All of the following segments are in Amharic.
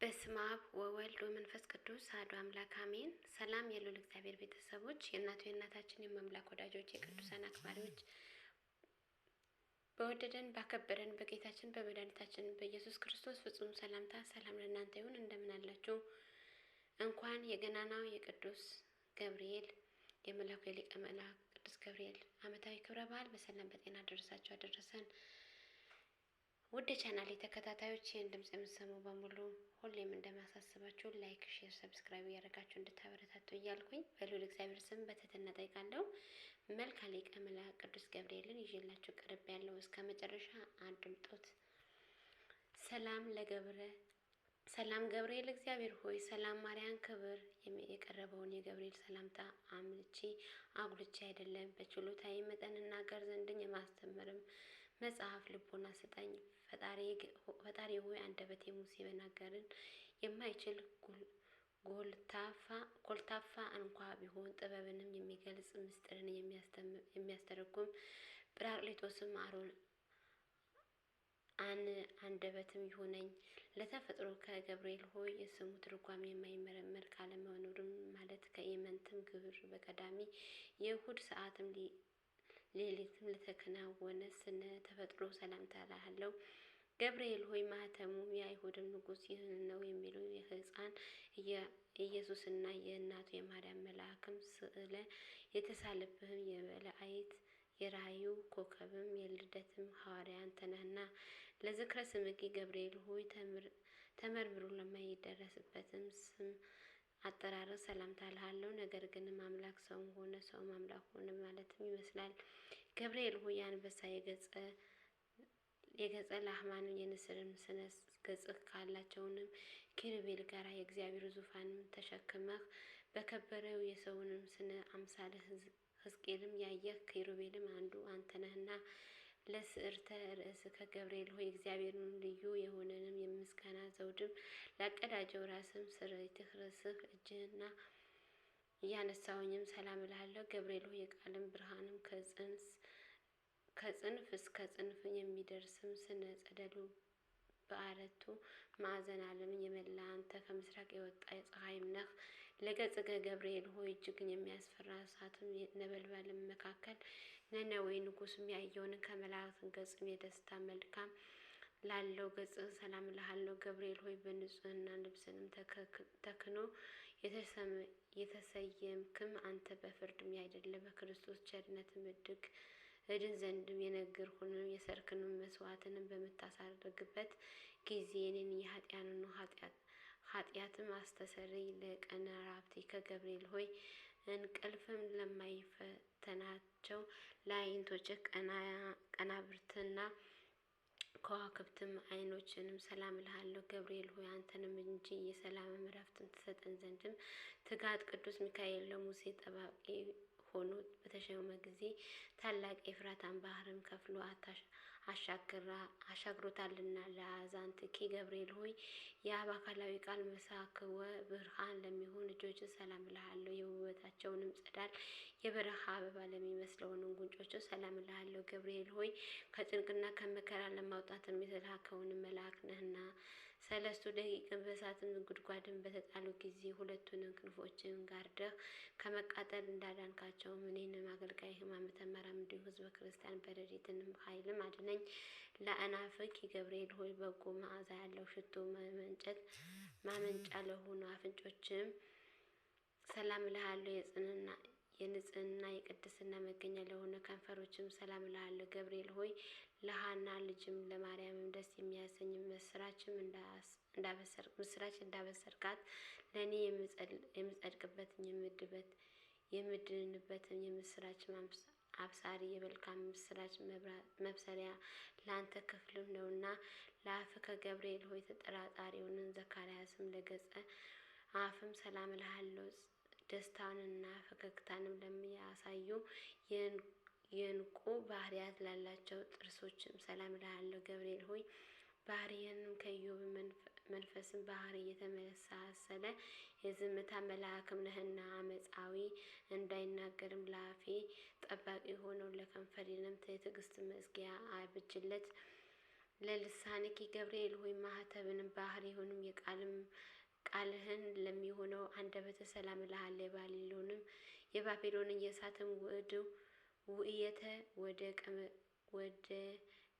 በስመ አብ ወወልድ ወመንፈስ ቅዱስ አሐዱ አምላክ አሜን። ሰላም የልዑል እግዚአብሔር ቤተሰቦች፣ የእናታችን የማምላክ ወዳጆች፣ የቅዱሳን አክባሪዎች፣ በወደደን ባከበረን በጌታችን በመድኃኒታችን በኢየሱስ ክርስቶስ ፍጹም ሰላምታ ሰላም ለእናንተ ይሁን። እንደምን አላችሁ? እንኳን የገናናው የቅዱስ ገብርኤል የመላኩ የሊቀ መላእክት ቅዱስ ገብርኤል ዓመታዊ ክብረ በዓል በሰላም በጤና አደረሳችሁ አደረሰን። ውድ ቻናሌ ተከታታዮች ይህን ድምጽ የምትሰሙ በሙሉ ሁሌም እንደማሳስባችሁ ላይክ፣ ሼር፣ ሰብስክራይብ እያደረጋችሁ እንድታበረታቱ እያልኩኝ በልዑል እግዚአብሔር ስም በትህትና ጠይቃለሁ። መልካ ሊቀ መላእክት ቅዱስ ገብርኤልን ይዤላችሁ ቀርብ ያለው እስከ መጨረሻ አድምጡት። ሰላም ገብርኤል እግዚአብሔር ሆይ፣ ሰላም ማርያም ክብር የቀረበውን የገብርኤል ሰላምታ አጉልቼ አይደለም በችሎታዬ መጠን እናገር ዘንድኝ የማስተምርም መጽሐፍ ልቦና ስጠኝ። ፈጣሪ ሆይ አንደበቴ ሙሴ በናገርን የማይችል ኮልታፋ እንኳ ቢሆን ጥበብንም የሚገልጽ ምስጢርን የሚያስተረጉም ጰራቅሊጦስም አሮን አንደበትም ይሁነኝ። ለተፈጥሮ ከገብርኤል ሆይ የስሙ ትርጓሜ የማይመረመር ካለመኖርም ማለት ከኢመንትም ግብር በቀዳሚ የእሁድ ሰዓትም ሌሊትም ለተከናወነ ስነ ተፈጥሮ ሰላምታ እልሃለሁ። ገብርኤል ሆይ ማኅተሙም የአይሁድም ንጉሥ ይህን ነው የሚለው የሕፃን ኢየሱስና የእናቱ የማርያም መልአክም ስዕለ የተሳለብህም የበላይት የራእዩ ኮከብም የልደትም ሐዋርያ አንተ ነህና ለዝክረ ስምኪ ገብርኤል ሆይ ተመርምሮ ለማይደረስበትም ስም አጠራር ሰላምታ እልሃለሁ። ነገር ግን አምላክ ሰውም ሆነ ሰውም አምላክ ሆነ ማለትም ይመስላል። ገብርኤል ሆይ የአንበሳ የገጸ ላህማን የንስርም ስነ ገጽ ካላቸውንም ኪሩቤል ጋር የእግዚአብሔር ዙፋንም ተሸክመህ በከበረው የሰውንም ስነ አምሳለ ሕዝቅኤልም ያየህ ኪሩቤልም አንዱ አንተ ነህና ለስዕርተ ርእስ ከገብርኤል ሆይ እግዚአብሔርን ልዩ የሆነንም የምስጋና ዘውድም ላቀዳጀው ራስም ስርይትህ ርስህ እጅህና እያነሳውኝም ሰላም እልሃለሁ። ገብርኤል ሆይ የቃልም ብርሃንም ከጽንፍ እስከ ጽንፍ የሚደርስም ስነ ጸደሉ በአራቱ ማዕዘን ዓለምን የመላ አንተ ከምስራቅ የወጣ የፀሐይም ነህ። ለገጽገ ገብርኤል ሆይ እጅግን የሚያስፈራ እሳትም ነበልባልም መካከል ነነዌ ንጉሥም ያየውን ከመላእክት ገጽም የደስታ መልካም ላለው ገጽ ሰላም እልሃለሁ። ገብርኤል ሆይ በንጹህና ልብስንም ተክኖ የተሰየምክም አንተ በፍርድም ያይደለ በክርስቶስ ቸርነትም እድን ዘንድም የነገርሁንም የሰርክንም መስዋዕትንም በምታሳርግበት ጊዜ እኔን የኃጢያንን ኃጢአትም አስተሰርይ ለቀናራብቲ ከገብርኤል ሆይ እንቅልፍም ለማይፈተናቸው ለዓይንቶች ቀናብርትና ከዋክብትም ዓይኖችንም ሰላም እልሃለሁ። ገብርኤል ሆይ አንተንም እንጂ የሰላም እረፍትን ትሰጠን ዘንድም ትጋት ቅዱስ ሚካኤል ለሙሴ ጠባቂ ሆኖ በተሾመ ጊዜ ታላቅ የኤፍራታን ባህርም ከፍሎ አሻግሮታልና ለአዛንትኪ ገብርኤል ሆይ የአብ አካላዊ ቃል መሳክወ ብርሃን ለሚሆን ልጆች ሰላም እልሃለሁ። የውበታቸውንም ጸዳል የበረሃ አበባ ለሚመስለውንም ጉንጮች ሰላም እልሃለሁ። ገብርኤል ሆይ ከጭንቅና ከመከራ ለማውጣት የተላከውን መልአክ ነህና ሰለስቱ ደቂቅን በእሳትም ጉድጓድን በተጣሉ ጊዜ ሁለቱንም ክንፎችን ጋርደህ ከመቃጠል እንዳዳንካቸው እኔንም አገልጋይህም ዓመተ ምሕረት እንዲሁ ሕዝበ ክርስቲያን በረድኤትንም ኃይልም አድነኝ። ለአናፍኪ ገብርኤል ሆይ በጎ መዓዛ ያለው ሽቶ ማመንጫ ለሆኑ አፍንጮችም ሰላም እልሃለሁ። የንጽህና የቅድስና መገኛ ለሆነ ከንፈሮችም ሰላም እልሃለሁ። ገብርኤል ሆይ ለሐና ልጅም ለማርያምም ደስ የሚያሰኝ ምስራች እንዳበሰርካት ለእኔ የምጸድቅበትን የምድንበትን የምስራች አብሳሪ የመልካም ምስራች መብሰሪያ ለአንተ ክፍልም ነውና ለአፍ ከገብርኤል ሆይ ተጠራጣሪውንን ዘካርያስም ለገጸ አፍም ሰላም እልሃለሁ። ደስታንና ፈገግታንም ለሚያሳዩ የእንቁ ባህሪያት ላላቸው ጥርሶችም ሰላም እልሃለሁ። ገብርኤል ሆይ ባህሪህንም ከኢዮብ መንፈስም ባህሪ የተመሳሰለ የዝምታ መልአክም ነህና አመፃዊ እንዳይናገርም ለአፌ ጠባቂ ሆነው ለከንፈሬንም የትዕግስት መዝጊያ አብጅለት። ለልሳንኪ ገብርኤል ሆይ ማህተብንም ባህሪውንም ቃልህን ለሚሆነው አንደበተ ሰላም እልሃለሁ። የባቢሎንን የእሳትም ውእየተ ወደ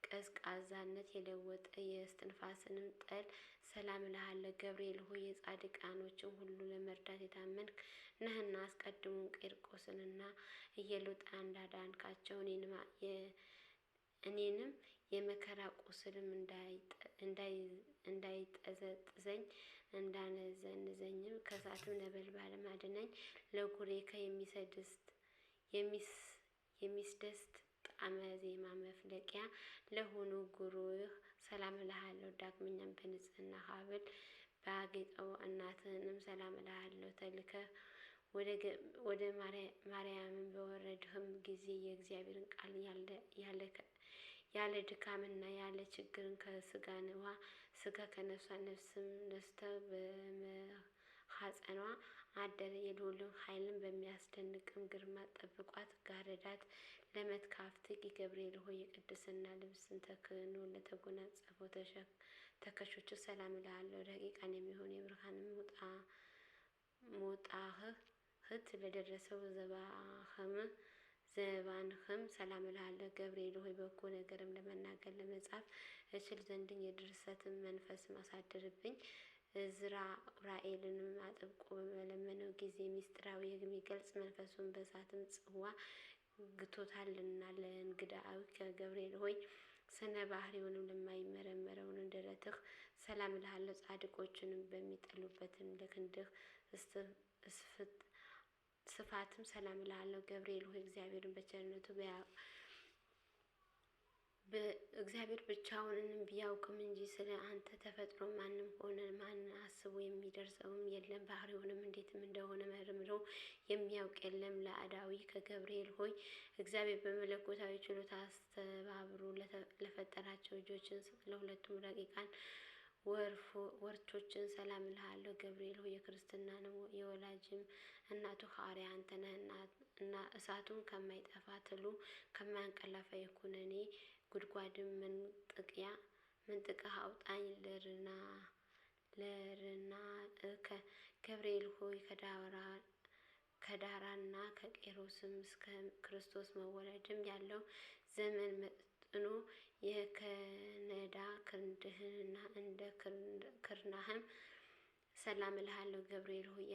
ቀዝቃዛነት የለወጠ የእስትንፋስንም ጠል ሰላም እልሃለሁ። ገብርኤል ሆይ የጻድቃኖችን ሁሉ ለመርዳት የታመንክ ነህና አስቀድሞ ቂርቆስንና ኢየሉጣ እንዳዳንካቸው እኔንም የመከራ ቁስልም እንዳይጠዘጥዘኝ እንዳነዘንዘኝም ከእሳትም ነበልባልም አድነኝ። ለጉሬከ የሚስደስት ጣዕመ ዜማ መፍለቂያ ለሆኑ ጉሮህ ሰላም እልሃለሁ። ዳግመኛም በንጽህና ሀብል ባጌጠው እናትህንም ሰላም እልሃለሁ። ተልከህ ወደ ማርያምን በወረድህም ጊዜ የእግዚአብሔርን ቃል ያለ ድካምና ያለ ችግርን ከስጋንዋ ስጋ ከነፍሷ ነፍስም ነስተ በማኅፀኗ አደረ። የልዑልን ኃይልን በሚያስደንቅም ግርማ ጠብቋት ጋረዳት። ለመትካፍትኪ ገብርኤል ሆይ የቅድስና ልብስን ተክህኖ ለተጎናጸፈው ተከሾች ሰላም እልሃለሁ። ረቂቃን የሚሆኑ የብርሃንም ሞጣህት ለደረሰው ዘባንህም ሰላም እልሃለሁ። ገብርኤል ሆይ በጎ ነገርም ለመናገር ለመጻፍ እችል ዘንድን የድርሰትን መንፈስም አሳድርብኝ። ዕዝራኤልንም አጥብቆ በመለመነው ጊዜ ሚስጥራዊ የሚገልጽ መንፈሱን በእሳትም ጽዋ ግቶታልና። ለእንግዳዊ ከገብርኤል ሆይ ስነ ባህሪውንም ለማይመረመረውን ደረትህ ሰላም እልሃለሁ። ጻድቆችንም በሚጠሉበትን ለክንድህ ስፋትም ሰላም እልሃለሁ። ገብርኤል ሆይ እግዚአብሔርን በቸርነቱ እግዚአብሔር ብቻውንም ቢያውቅም እንጂ ስለ አንተ ተፈጥሮ ማንም ሆነ ማን አስቦ የሚደርሰውም የለም። ባህሪውንም እንዴትም እንደሆነ መርምሮ የሚያውቅ የለም። ለአዳዊ ከገብርኤል ሆይ እግዚአብሔር በመለኮታዊ ችሎታ አስተባብሮ ለፈጠራቸው ልጆችን ለሁለቱም ረቂቃን ወርቾችን ሰላም እልሃለሁ። ገብርኤል ሆይ የክርስትናንም የወላጅም እናቱ ሐዋርያ አንተ ነህና እና እሳቱን ከማይጠፋ ትሉ ከማያንቀላፋ የኩነኔ ጉድጓድም መንጥቀህ አውጣኝ። ገብርኤል ሆይ ከዳራና ከቄሮስም እስከ ክርስቶስ መወለድም ያለው ዘመን መጥኖ የከነዳ ክንድህንና እንደ ክርናህም ሰላም እልሃለሁ። ገብርኤል ሆይ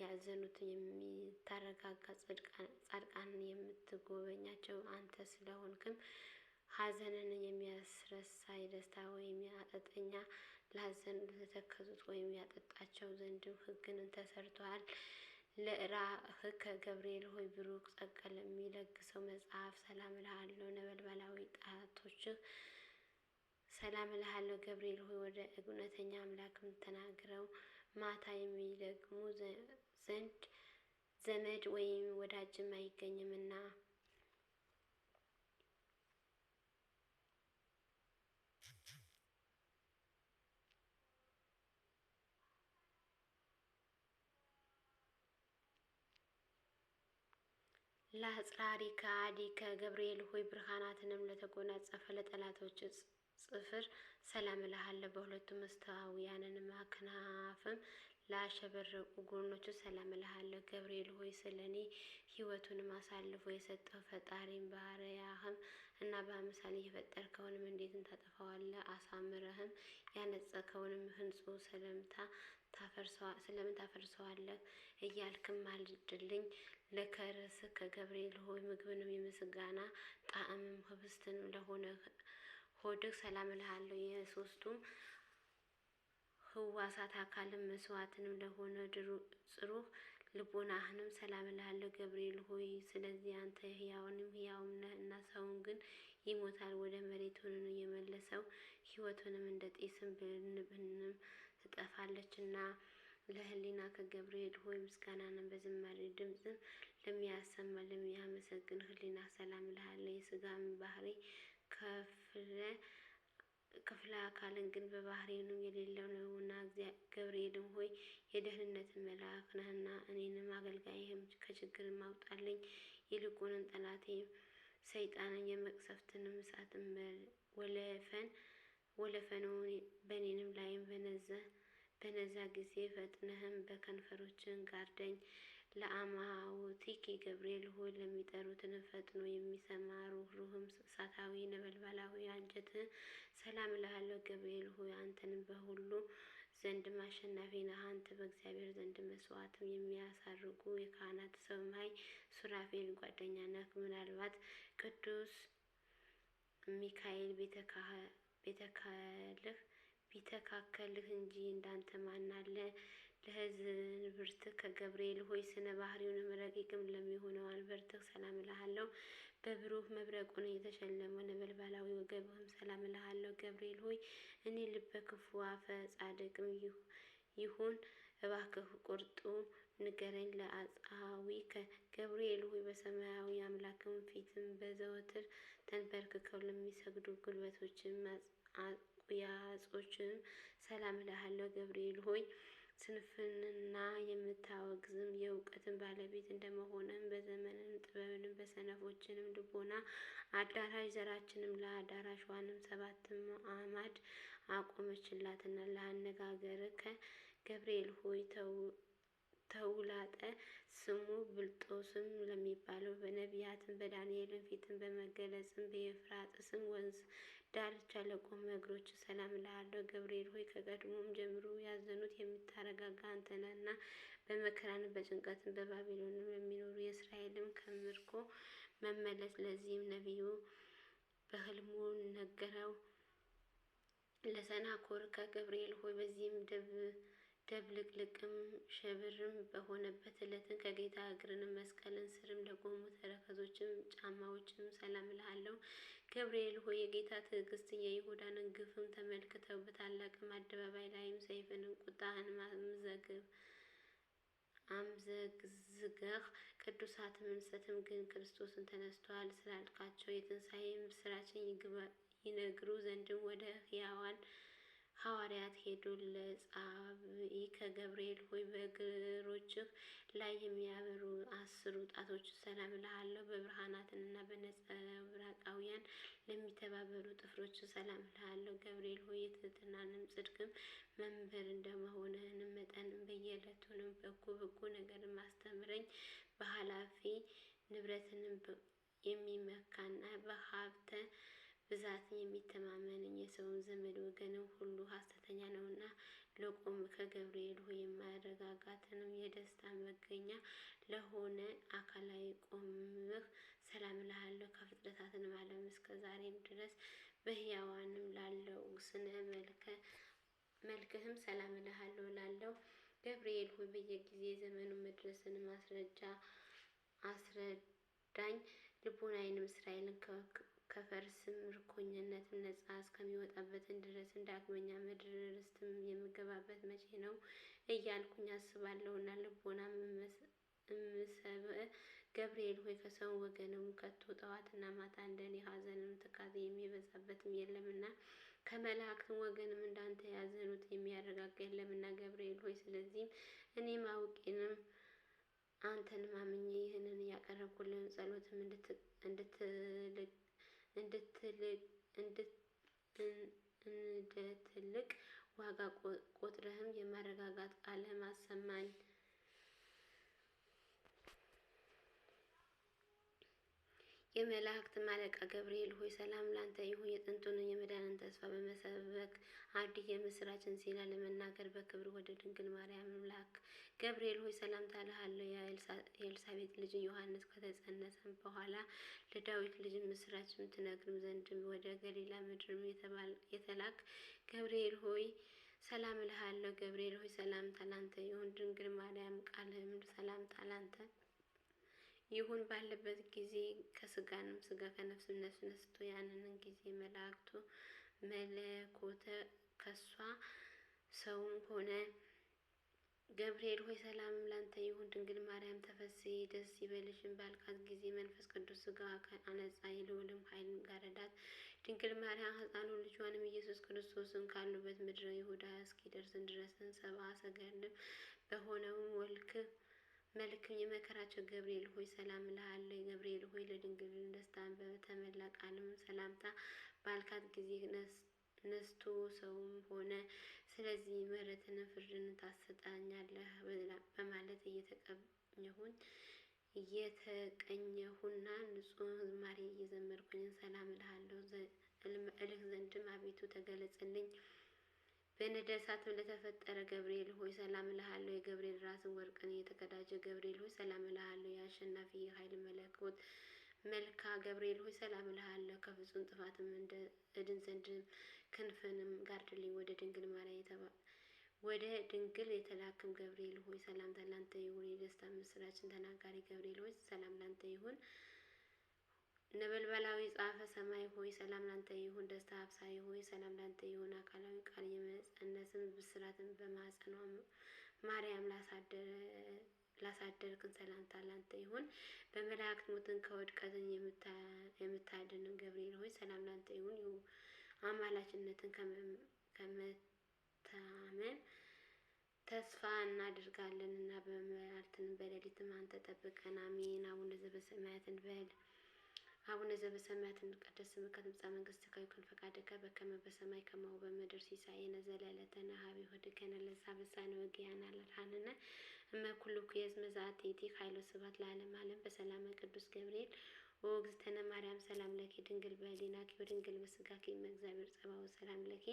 ያዘኑትን የሚታረጋጋ ጻድቃንን የምትጎበኛቸው አንተ ስለሆንክም ሐዘንን የሚያስረሳ የደስታ ወይም የአጠጠኛ ላዘኑት ለተከዙት ወይም ያጠጣቸው ዘንድም ሕግን ተሰርቷል። ለራህከ ገብርኤል ሆይ ብሩክ ጸጋ ለሚለግሰው መጽሐፍ ሰላም እልሃለሁ። ነበልባላዊ ጣቶችህ ሰላም እልሃለሁ። ገብርኤል ሆይ ወደ እውነተኛ አምላክም ተናግረው ማታ የሚደግሙ ዘንድ ዘመድ ወይም ወዳጅም አይገኝምና። ለአጽራሪከ አዲከ ገብርኤል ሆይ ብርሃናትንም ለተጎናጸፈ ለጠላቶች ጽፍር ሰላም እልሃለሁ። በሁለቱ መስታውያንንም አክናፍም ላሸበረቁ ጎኖቹ ሰላም እልሃለሁ። ገብርኤል ሆይ ስለ እኔ ሕይወቱንም አሳልፎ የሰጠው ፈጣሪም ባሪያህም እና በአምሳል የፈጠርከውንም እንዴትን ታጠፋዋለህ? አሳምረህም ያነጸከውንም ሕንጹ ስለምን ታፈርሰዋለህ? እያልክም አልድልኝ። ለከርስከ ገብርኤል ሆይ ምግብንም የምስጋና ጣዕምም ህብስትንም ለሆነ ሆድህ ሰላም እልሃለሁ። የሶስቱም ህዋሳት አካልም መስዋዕትንም ለሆነ ጽሩህ ልቦናህንም ሰላም እልሃለሁ። ገብርኤል ሆይ ስለዚህ አንተ ሕያውንም ሕያውም ነህ እና ሰውን ግን ይሞታል ወደ መሬት ሆኖ የመለሰው ሕይወቱንም እንደ ጤስም ብንም ትጠፋለችና። ለህሊና ከገብርኤል ሆይ ምስጋናንም በዝማሬ ድምፅም ለሚያሰማ ለሚያመሰግን ህሊና ሰላም እልሃለሁ። የስጋም ባህሪ ክፍለ አካልን ግን በባህሪውንም የሌለው ነውና። ገብርኤልም ሆይ የደህንነትን መልአክ ነህና እኔንም አገልጋይህም ከችግርም አውጣልኝ። ይልቁንም ጠላቴ ሰይጣንን የመቅሰፍትንም እሳትን ወለፈነውን በኔንም ላይም በነዛ ጊዜ ፈጥነህም በከንፈሮችን ጋርደኝ። ለአማውቲኪ ገብርኤል ሆይ ለሚጠሩትን ፈጥኖ የሚሰማ ሩህሩህም እሳታዊ ነበልባላዊ አንጀትህ ሰላም እልሃለሁ። ገብርኤል ሆይ አንተንም በሁሉ ዘንድም አሸናፊ ነህ። አንተ በእግዚአብሔር ዘንድ መስዋዕትም የሚያሳርጉ የካህናት ሰማይ ሱራፌል ጓደኛ ነህ። ምናልባት ቅዱስ ሚካኤል ቢተካከልህ እንጂ እንዳንተ ማን አለ? ለሕዝብርትህ ከገብርኤል ሆይ ስነ ባህሪውንም ረቂቅም ለሚሆነው አንበርትህ ሰላም እልሃለሁ። በብሩህ መብረቁን የተሸለመው ነበልባላዊ ወገብህም ሰላም እልሃለሁ። ገብርኤል ሆይ እኔ ልበ ክፉ አፈ ጻድቅም ይሁን እባክህ ቁርጡ ንገረኝ። ለአጻዊከ ገብርኤል ሆይ በሰማያዊ አምላክም ፊትም በዘወትር ተንበርክከው ለሚሰግዱ ጉልበቶችም አቁያጾችም ሰላም እልሃለሁ። ገብርኤል ሆይ ስንፍንና የምታወግዝም የእውቀትን ባለቤት እንደመሆንም በዘመንም ጥበብንም በሰነፎችንም ልቦና አዳራሽ ዘራችንም ለአዳራሿንም ሰባትም አዕማድ አቆመችላትና ለአነጋገርከ ገብርኤል ሆይ ተውላጠ ስሙ ብልጦስም ለሚባለው በነቢያትም በዳንኤልም ፊትም በመገለጽም በኤፍራጥስም ወንዝ ዳርቻ ለቆሙ እግሮች ሰላም እልሃለሁ። ገብርኤል ሆይ ከቀድሞም ጀምሮ ያዘኑት የምታረጋጋ አንተ ነህና በመከራን በጭንቀትን በባቢሎንም ለሚኖሩ የእስራኤልም ከምርኮ መመለስ ለዚህም ነቢዩ በሕልሙ ነገረው። ለሰናኮር ከገብርኤል ሆይ በዚህም ደብልቅልቅም ሸብርም በሆነበት ዕለትን ከጌታ እግርንም መስቀልን ስርም ለቆሙ ተረከዞችም ጫማዎችም ሰላም እልሃለሁ። ገብርኤል ሆይ የጌታ ትዕግስት የይሁዳንን ግፍም ተመልክተው በታላቅም አደባባይ ላይም ሰይፍንም ቁጣህንም አምዘግዝገህ ቅዱሳትም እንሰትም ግን ክርስቶስን ተነስቷል ስላልካቸው የትንሣኤ ምስራችን ይነግሩ ዘንድም ወደ ሕያዋን ሐዋርያት ሄዱ። ለጻብኢ ከገብርኤል ሆይ በእግሮችህ ላይ የሚያበሩ 10 ጣቶች ሰላም እልሃለሁ። በብርሃናትንና በነጸብራቃውያን ለሚተባበሩ ጥፍሮች ሰላም እልሃለሁ። ገብርኤል ሆይ የትህትናንም ጽድቅም መምህር እንደመሆንህንም መጠንም በየዕለቱንም በጎ ነገርም አስተምረኝ። በኃላፊ ንብረትንም የሚመካና በሀብተ ብዛት የሚተማመንኝ የሰውን ዘመድ ወገንም ሁሉ ሐሰተኛ ነውና ለቆም ከገብርኤል ሆይ የማያረጋጋትንም የደስታ መገኛ ለሆነ አካላዊ ቆምህ ሰላም እልሃለሁ። ከፍጥረታትንም ዓለም እስከ ዛሬም ድረስ በሕያዋንም ላለው ስነ መልክህም ሰላም እልሃለሁ እላለሁ። ገብርኤል ሆይ በየጊዜ ዘመኑ መድረስን አስረዳኝ። ልቦናዬንም እስራኤልን ከፈርስም ምርኮኝነት ነጻ እስከሚወጣበትን ድረስን ዳግመኛ ምድር ርስትም የምገባበት መቼ ነው እያልኩኝ አስባለሁና ልቦናም እምሰብእ ገብርኤል ሆይ ከሰው ወገንም ከቶ ጠዋትና ማታ እንደኔ ሐዘንም ትካዜ የሚበዛበትም የለምና ከመላእክትም ወገንም እንዳንተ ያዘኑት የሚያረጋጋ የለምና ገብርኤል ሆይ ስለዚህም እኔም አውቄንም አንተንም አምኜ ይህንን ያቀረብኩልን ጸሎትም እንድትልቅ ዋጋ ቆጥረህም የማረጋጋት ቃልህም አሰማኝ። የመላእክት አለቃ ገብርኤል ሆይ ሰላም ላንተ ይሁን። የጥንቱን የመዳንን ተስፋ በመሰበክ አዲስ የምስራችን ዜና ለመናገር በክብር ወደ ድንግል ማርያም ላክ። ገብርኤል ሆይ ሰላምታ እልሃለሁ። የኤልሳቤጥ ልጅ ዮሐንስ ከተጸነሰም በኋላ ለዳዊት ልጅ ምስራችን ትነግርም ዘንድም ወደ ገሊላ ምድርም የተላክ ገብርኤል ሆይ ሰላም እልሃለሁ። ገብርኤል ሆይ ሰላምታ ላንተ ይሁን። ድንግል ማርያም ቃልህም ሰላምታ ላንተ ይሁን ባለበት ጊዜ ከስጋንም ስጋ ከነፍስም ነፍስ ነስቶ ያንንን ጊዜ መላእክቱ መለኮተ ከሷ ሰውም ሆነ። ገብርኤል ሆይ ሰላምም ላንተ ይሁን። ድንግል ማርያም ተፈሥሒ ደስ ይበልሽም ባልካት ጊዜ መንፈስ ቅዱስ ሥጋዋ አነጻ የልዑልም ኃይልን ጋረዳት። ድንግል ማርያም ሕፃኑን ልጇንም ኢየሱስ ክርስቶስን ካሉበት ምድረ ይሁዳ እስኪደርስን ድረስን ሰብአ ሰገልም በሆነውም መልክም የመከራቸው ገብርኤል ሆይ ሰላም እልሃለሁ። ገብርኤል ሆይ ለድንግል ደስታን በተመላ ቃልም ሰላምታ ባልካት ጊዜ ነስቶ ሰውም ሆነ። ስለዚህ ምሕረትን ፍርድን ታሰጣኛለህ በማለት እየተቀኘሁና ንጹሕ ዝማሬ እየዘመርኩኝ ሰላም እልሃለሁ እልህ ዘንድም አቤቱ ተገለጽልኝ። በነደ እሳትም ለተፈጠረ ገብርኤል ሆይ ሰላም እልሃለሁ። የገብርኤል ራስን ወርቅን የተቀዳጀ ገብርኤል ሆይ ሰላም እልሃለሁ። የአሸናፊ የኃይል መለኮት መልካ ገብርኤል ሆይ ሰላም እልሃለሁ። ከፍጹም ጥፋትም እድን ዘንድ ክንፍንም ጋርድልኝ። ወደ ድንግል የተላክም ገብርኤል ሆይ ሰላምታ ላንተ ይሁን። የደስታ ምስራችን ተናጋሪ ገብርኤል ሆይ ሰላም ላንተ ይሁን። ነበልባላዊ ጻፈ ሰማይ ሆይ ሰላም ላንተ ይሁን። ደስታ አብሳሪ ሆይ ሰላም ላንተ ይሁን። አካላዊ ቃል የመጸነስን ብስራትን በማኅፀኗ ማርያም ላሳደርክን ሰላምታ ላንተ ይሁን። በመላእክት ሞትን ከውድቀትን የምታድን ገብርኤል ሆይ ሰላም ላንተ ይሁን። አማላጅነትን ከመታመን ተስፋ እናድርጋለን እና በመዓልትን በሌሊትም አንተ ጠብቀን አሜን። አቡነ ዘበሰማያት እንበል። አቡነ ዘበሰማያት ይትቀደስ ስምከ ትምጻእ መንግሥትከ ወይኩን ፈቃድከ በከመ በሰማይ ከማሁ በምድር ሲሳየነ ዘለለዕለትነ ሀበነ ኅድግነ ለዘአበሳነ ወጌጋየነ አልሃንነ እምኩሉ ኩየዝመ ዘአትይቲከ ኃይሎ ስብሐት ለዓለመ ዓለም። በሰላመ ቅዱስ ገብርኤል ወእግዝእትነ ማርያም ሰላም ለኪ ድንግል በኅሊናኪ ወድንግል በሥጋኪ እመ እግዚአብሔር ጸባኦት ሰላም ለኪ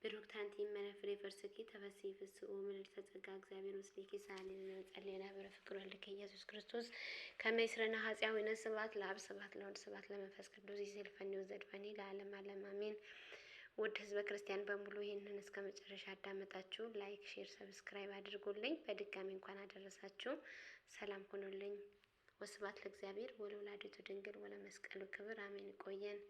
ብሩክት አንቲ እምኔ ፍሬ ከርሥኪ ተፈሥሒ ፍስሕኦ ምልዕተ ጸጋ እግዚአብሔር ምስሌኪ ሰአሊ ለነ ወጸልየና በፍቅር ወልድከ ኢየሱስ ክርስቶስ ከመ ይስረነ ኃጢአተነ ስብሐት ለአብ ስብሐት ለወልድ ስብሐት ለመንፈስ ቅዱስ ይእዜልፈኒ ወዘልፈኒ ለዓለመ ዓለም አሜን። ውድ ህዝበ ክርስቲያን በሙሉ ይህንን እስከ መጨረሻ አዳመጣችሁ ላይክ፣ ሼር፣ ሰብስክራይብ አድርጉልኝ። በድጋሚ እንኳን አደረሳችሁ። ሰላም ሁኑልኝ። ወስብሐት ለእግዚአብሔር ወለወላዲቱ ድንግል ወለመስቀሉ ክብር አሜን። ይቆየን።